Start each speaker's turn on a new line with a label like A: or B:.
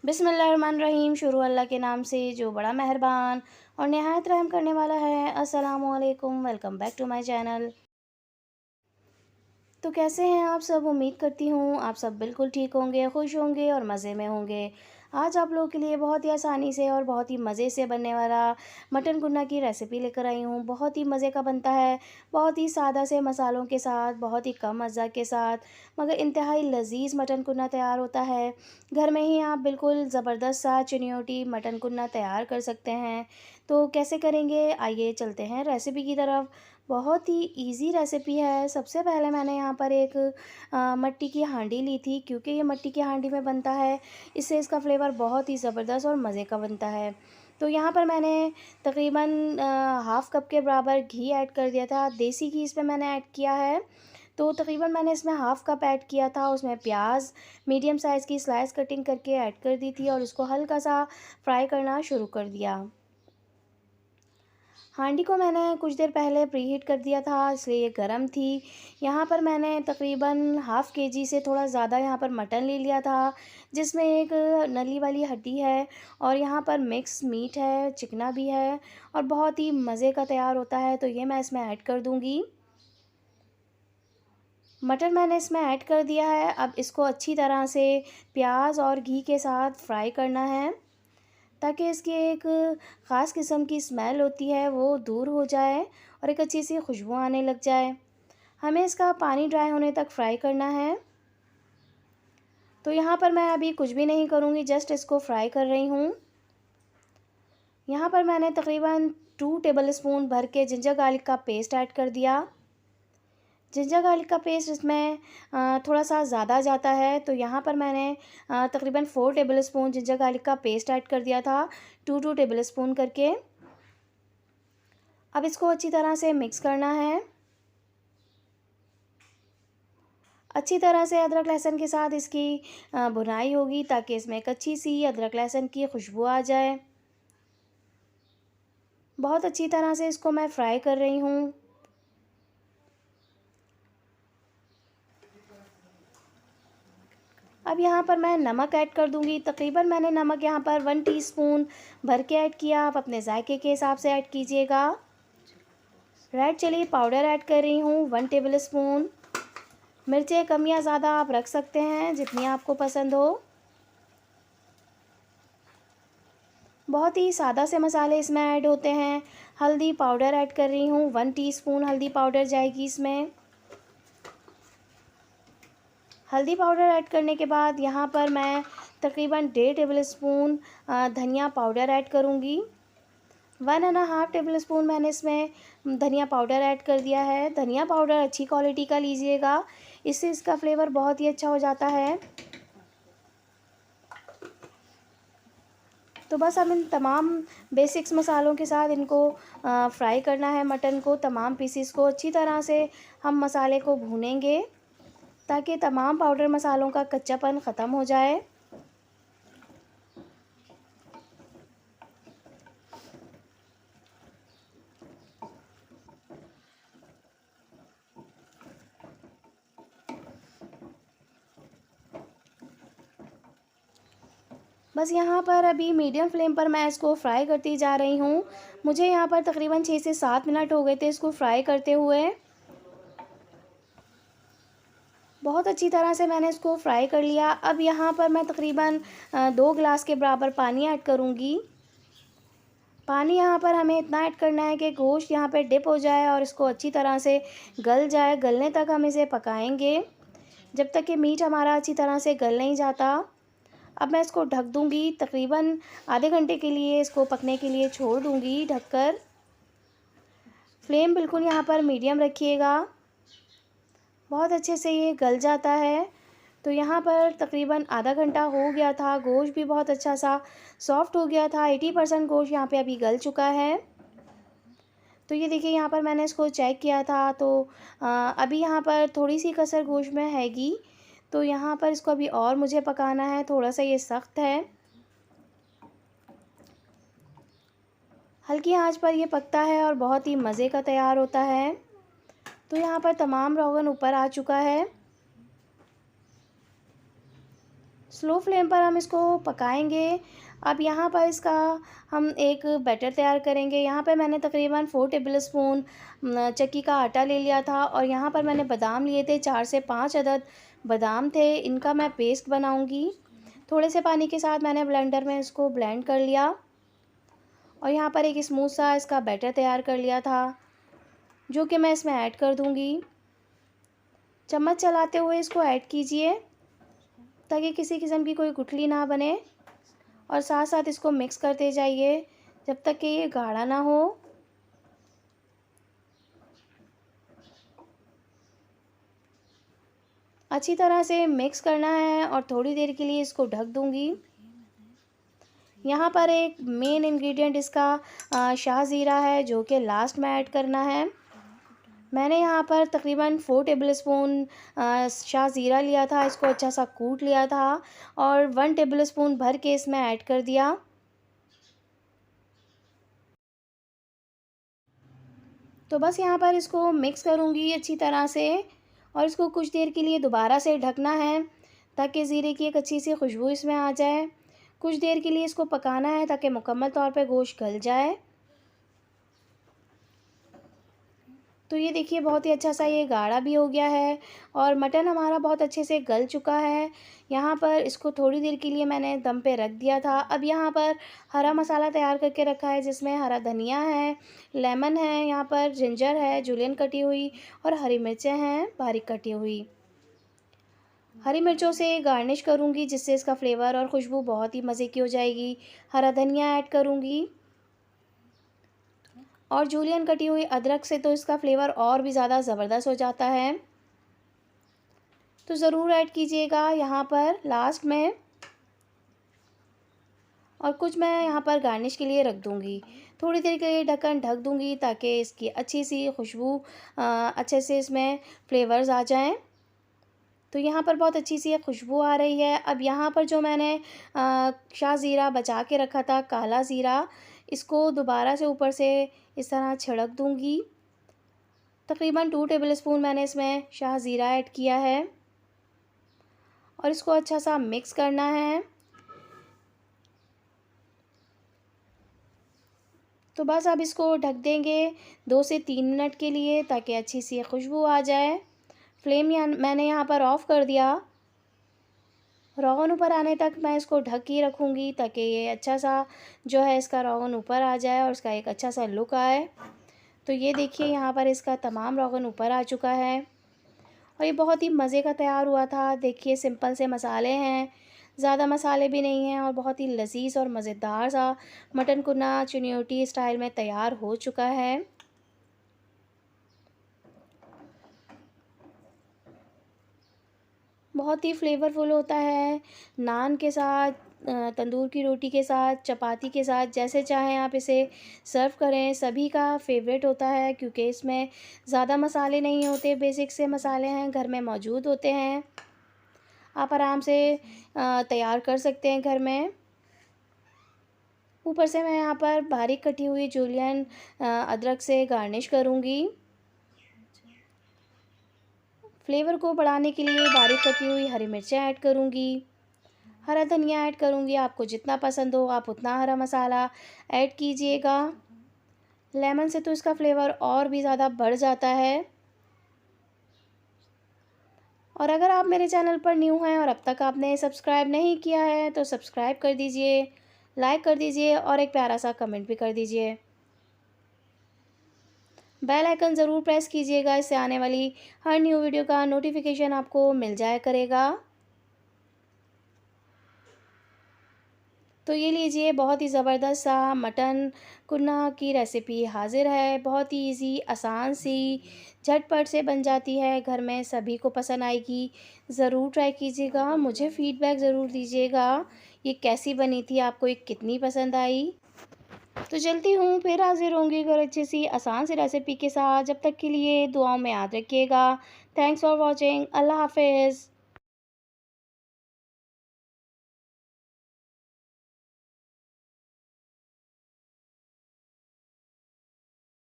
A: बिस्मिल्लाहिर्रहमानिर्रहीम। शुरू अल्लाह के नाम से जो बड़ा मेहरबान और नहायत रहम करने वाला है। अस्सलामुअलैकुम, welcome back to my channel. तो कैसे हैं आप सब? उम्मीद करती हूँ आप सब बिल्कुल ठीक होंगे, खुश होंगे और मज़े में होंगे। आज आप लोगों के लिए बहुत ही आसानी से और बहुत ही मज़े से बनने वाला मटन कुन्ना की रेसिपी लेकर आई हूँ। बहुत ही मज़े का बनता है, बहुत ही सादा से मसालों के साथ, बहुत ही कम अज़्ज़ा के साथ, मगर इंतहाई लज़ीज़ मटन कुन्ना तैयार होता है। घर में ही आप बिल्कुल ज़बरदस्त सा चिनियोटी मटन कुन्ना तैयार कर सकते हैं। तो कैसे करेंगे, आइए चलते हैं रेसिपी की तरफ। बहुत ही इजी रेसिपी है। सबसे पहले मैंने यहाँ पर एक मट्टी की हांडी ली थी, क्योंकि ये मट्टी की हांडी में बनता है, इससे इसका फ्लेवर बहुत ही ज़बरदस्त और मज़े का बनता है। तो यहाँ पर मैंने तकरीबन हाफ़ कप के बराबर घी ऐड कर दिया था। देसी घी इसमें मैंने ऐड किया है। तो तकरीबन मैंने इसमें हाफ़ कप ऐड किया था। उसमें प्याज मीडियम साइज़ की स्लाइस कटिंग करके ऐड कर दी थी और उसको हल्का सा फ्राई करना शुरू कर दिया। हांडी को मैंने कुछ देर पहले प्रीहीट कर दिया था, इसलिए ये गर्म थी। यहाँ पर मैंने तकरीबन हाफ़ केजी से थोड़ा ज़्यादा यहाँ पर मटन ले लिया था, जिसमें एक नली वाली हड्डी है और यहाँ पर मिक्स मीट है, चिकना भी है और बहुत ही मज़े का तैयार होता है। तो ये मैं इसमें ऐड कर दूँगी। मटन मैंने इसमें ऐड कर दिया है। अब इसको अच्छी तरह से प्याज और घी के साथ फ्राई करना है, ताकि इसकी एक ख़ास किस्म की स्मेल होती है वो दूर हो जाए और एक अच्छी सी खुशबू आने लग जाए। हमें इसका पानी ड्राई होने तक फ्राई करना है। तो यहाँ पर मैं अभी कुछ भी नहीं करूँगी, जस्ट इसको फ्राई कर रही हूँ। यहाँ पर मैंने तकरीबन 2 टेबलस्पून भर के जिंजर गार्लिक का पेस्ट ऐड कर दिया। जिंजर गार्लिक का पेस्ट इसमें थोड़ा सा ज़्यादा जाता है, तो यहाँ पर मैंने तकरीबन 4 टेबलस्पून जिंजर गार्लिक का पेस्ट ऐड कर दिया था, 2 टेबलस्पून करके। अब इसको अच्छी तरह से मिक्स करना है। अच्छी तरह से अदरक लहसुन के साथ इसकी भुनाई होगी, ताकि इसमें एक अच्छी सी अदरक लहसुन की खुशबू आ जाए। बहुत अच्छी तरह से इसको मैं फ्राई कर रही हूँ। अब यहाँ पर मैं नमक ऐड कर दूँगी। तकरीबन मैंने नमक यहाँ पर 1 टीस्पून भर के ऐड किया। आप अपने जायके के हिसाब से ऐड कीजिएगा। रेड चिली पाउडर ऐड कर रही हूँ 1 टेबलस्पून। मिर्चें कम या ज़्यादा आप रख सकते हैं, जितनी आपको पसंद हो। बहुत ही सादा से मसाले इसमें ऐड होते हैं। हल्दी पाउडर ऐड कर रही हूँ 1 टीस्पून हल्दी पाउडर जाएगी इसमें। हल्दी पाउडर ऐड करने के बाद यहाँ पर मैं तकरीबन 1.5 टेबलस्पून धनिया पाउडर ऐड करूँगी। 1.5 टेबलस्पून मैंने इसमें धनिया पाउडर ऐड कर दिया है। धनिया पाउडर अच्छी क्वालिटी का लीजिएगा, इससे इसका फ्लेवर बहुत ही अच्छा हो जाता है। तो बस अब इन तमाम बेसिक्स मसालों के साथ इनको फ्राई करना है। मटन को, तमाम पीसीस को अच्छी तरह से हम मसाले को भूनेंगे, ताकि तमाम पाउडर मसालों का कच्चापन ख़त्म हो जाए। बस यहाँ पर अभी मीडियम फ्लेम पर मैं इसको फ्राई करती जा रही हूँ। मुझे यहाँ पर तकरीबन 6 से 7 मिनट हो गए थे इसको फ्राई करते हुए। बहुत अच्छी तरह से मैंने इसको फ्राई कर लिया। अब यहाँ पर मैं तकरीबन 2 गिलास के बराबर पानी ऐड करूँगी। पानी यहाँ पर हमें इतना ऐड करना है कि गोश्त यहाँ पे डिप हो जाए और इसको अच्छी तरह से गल जाए। गलने तक हम इसे पकाएंगे, जब तक कि मीट हमारा अच्छी तरह से गल नहीं जाता। अब मैं इसको ढक दूँगी। तकरीबन आधे घंटे के लिए इसको पकने के लिए छोड़ दूँगी ढककर। फ्लेम बिल्कुल यहाँ पर मीडियम रखिएगा। बहुत अच्छे से ये गल जाता है। तो यहाँ पर तकरीबन आधा घंटा हो गया था। गोश्त भी बहुत अच्छा सा सॉफ्ट हो गया था। 80% गोश्त यहाँ पे अभी गल चुका है। तो ये देखिए, यहाँ पर मैंने इसको चेक किया था, तो अभी यहाँ पर थोड़ी सी कसर गोश्त में हैगी। तो यहाँ पर इसको अभी और मुझे पकाना है। थोड़ा सा ये सख्त है। हल्की आंच पर ये पकता है और बहुत ही मज़े का तैयार होता है। तो यहाँ पर तमाम रोगन ऊपर आ चुका है। स्लो फ्लेम पर हम इसको पकाएंगे। अब यहाँ पर इसका हम एक बैटर तैयार करेंगे। यहाँ पे मैंने तकरीबन 4 टेबलस्पून चक्की का आटा ले लिया था और यहाँ पर मैंने बादाम लिए थे, 4 से 5 अदद बादाम थे। इनका मैं पेस्ट बनाऊंगी। थोड़े से पानी के साथ मैंने ब्लेंडर में इसको ब्लेंड कर लिया और यहाँ पर एक स्मूथ सा इसका बैटर तैयार कर लिया था, जो कि मैं इसमें ऐड कर दूँगी। चम्मच चलाते हुए इसको ऐड कीजिए ताकि किसी किस्म की कोई गुठली ना बने, और साथ साथ इसको मिक्स करते जाइए जब तक कि ये गाढ़ा ना हो। अच्छी तरह से मिक्स करना है और थोड़ी देर के लिए इसको ढक दूँगी। यहाँ पर एक मेन इंग्रेडिएंट इसका शाहज़ीरा है, जो कि लास्ट में ऐड करना है। मैंने यहाँ पर तकरीबन 4 टेबलस्पून शाहज़ीरा लिया था, इसको अच्छा सा कूट लिया था और 1 टेबलस्पून भर के इसमें ऐड कर दिया। तो बस यहाँ पर इसको मिक्स करूँगी अच्छी तरह से और इसको कुछ देर के लिए दोबारा से ढकना है ताकि ज़ीरे की एक अच्छी सी खुशबू इसमें आ जाए। कुछ देर के लिए इसको पकाना है ताकि मुकम्मल तौर पे गोश्त गल जाए। तो ये देखिए बहुत ही अच्छा सा ये गाढ़ा भी हो गया है और मटन हमारा बहुत अच्छे से गल चुका है। यहाँ पर इसको थोड़ी देर के लिए मैंने दम पे रख दिया था। अब यहाँ पर हरा मसाला तैयार करके रखा है, जिसमें हरा धनिया है, लेमन है, यहाँ पर जिंजर है जुलियन कटी हुई और हरी मिर्चें हैं बारीक कटी हुई। हरी मिर्चों से गार्निश करूँगी जिससे इसका फ्लेवर और खुशबू बहुत ही मज़े की हो जाएगी। हरा धनिया ऐड करूँगी और जूलियन कटी हुई अदरक से तो इसका फ्लेवर और भी ज़्यादा ज़बरदस्त हो जाता है, तो ज़रूर ऐड कीजिएगा यहाँ पर लास्ट में। और कुछ मैं यहाँ पर गार्निश के लिए रख दूँगी। थोड़ी देर के लिए ढक्कन ढक दूँगी ताकि इसकी अच्छी सी खुशबू अच्छे से इसमें फ्लेवर्स आ जाएं। तो यहाँ पर बहुत अच्छी सी खुशबू आ रही है। अब यहाँ पर जो मैंने शाहज़ीरा बचा के रखा था, काला ज़ीरा, इसको दोबारा से ऊपर से इस तरह छिड़क दूँगी। तकरीबन 2 टेबलस्पून मैंने इसमें शाहज़ीरा ऐड किया है और इसको अच्छा सा मिक्स करना है। तो बस अब इसको ढक देंगे 2 से 3 मिनट के लिए ताकि अच्छी सी खुशबू आ जाए। फ्लेम मैंने यहाँ पर ऑफ़ कर दिया। रोगन ऊपर आने तक मैं इसको ढक के रखूँगी ताकि ये अच्छा सा जो है इसका रोगन ऊपर आ जाए और इसका एक अच्छा सा लुक आए। तो ये देखिए यहाँ पर इसका तमाम रोगन ऊपर आ चुका है और ये बहुत ही मज़े का तैयार हुआ था। देखिए सिंपल से मसाले हैं, ज़्यादा मसाले भी नहीं हैं और बहुत ही लज़ीज़ और मज़ेदार सा मटन कुना चुनियोटी स्टाइल में तैयार हो चुका है। बहुत ही फ्लेवरफुल होता है, नान के साथ, तंदूर की रोटी के साथ, चपाती के साथ, जैसे चाहें आप इसे सर्व करें। सभी का फेवरेट होता है क्योंकि इसमें ज़्यादा मसाले नहीं होते, बेसिक से मसाले हैं, घर में मौजूद होते हैं। आप आराम से तैयार कर सकते हैं घर में। ऊपर से मैं यहाँ पर बारीक कटी हुई जूलियन अदरक से गार्निश करूँगी। फ्लेवर को बढ़ाने के लिए बारीक कटी हुई हरी मिर्चें ऐड करूँगी, हरा धनिया ऐड करूँगी। आपको जितना पसंद हो आप उतना हरा मसाला ऐड कीजिएगा। लेमन से तो इसका फ्लेवर और भी ज़्यादा बढ़ जाता है। और अगर आप मेरे चैनल पर न्यू हैं और अब तक आपने सब्सक्राइब नहीं किया है तो सब्सक्राइब कर दीजिए, लाइक कर दीजिए और एक प्यारा सा कमेंट भी कर दीजिए। बेल आइकन ज़रूर प्रेस कीजिएगा, इससे आने वाली हर न्यू वीडियो का नोटिफिकेशन आपको मिल जाया करेगा। तो ये लीजिए बहुत ही ज़बरदस्त सा मटन कुन्ना की रेसिपी हाज़िर है। बहुत ही इजी, आसान सी, झटपट से बन जाती है, घर में सभी को पसंद आएगी। ज़रूर ट्राई कीजिएगा, मुझे फ़ीडबैक ज़रूर दीजिएगा ये कैसी बनी थी, आपको ये कितनी पसंद आई। तो चलती हूँ, फिर हाज़िर होंगी एक और अच्छी सी आसान सी रेसिपी के साथ। जब तक के लिए दुआओं में याद रखिएगा। Thanks for watching. अल्लाह हाफ़िज़।